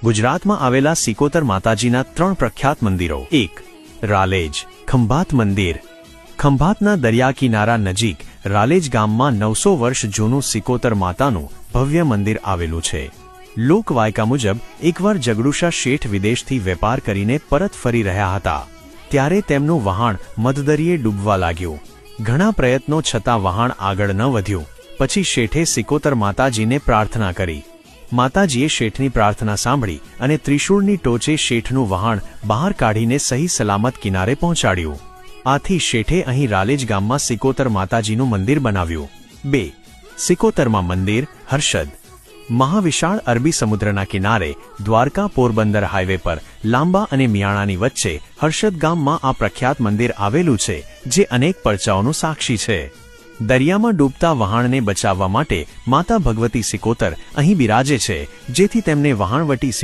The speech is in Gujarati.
ગુજરાતમાં આવેલા સિકોતર માતાજીના 3 પ્રખ્યાત મંદિરો 1. રાલેજ ખંભાત મંદિર. ખંભાતના દરિયા કિનારા નજીક રાલેજ ગામમાં 900 વર્ષ જૂનું સિકોતર માતાનું ભવ્ય મંદિર આવેલું છે. લોકવાયકા મુજબ એકવાર જગડુશા શેઠ વિદેશથી વેપાર કરીને પરત ફરી રહ્યા હતા ત્યારે તેમનું વહાણ મધદરિયે ડૂબવા લાગ્યું. ઘણા પ્રયત્નો છતાં વહાણ આગળ ન વધ્યું. પછી શેઠે સિકોતર માતાજીને પ્રાર્થના કરી. માતાજીએ શેઠની પ્રાર્થના સાંભળી અને ત્રિશૂળની ટોચે શેઠનું વહાણ બહાર કાઢીને સહી સલામત કિનારે પહોંચાડ્યું. આથી શેઠે અહીં રાલેજ ગામમાં સિકોતર માતાજીનું મંદિર બનાવ્યું. 2. સિકોતરમાં મંદિર હર્ષદ. મહાવિશાળ અરબી સમુદ્રના કિનારે દ્વારકા પોરબંદર હાઈવે પર લાંબા અને મિયાણાની વચ્ચે હર્ષદ ગામમાં આ પ્રખ્યાત મંદિર આવેલું છે જે અનેક પરચાઓનું સાક્ષી છે. દરિયામાં ડૂબતા વહાણને બચાવવા માટે માતા ભગવતી સિકોતર અહીં બિરાજે છે જેથી તેમને વહાણવટી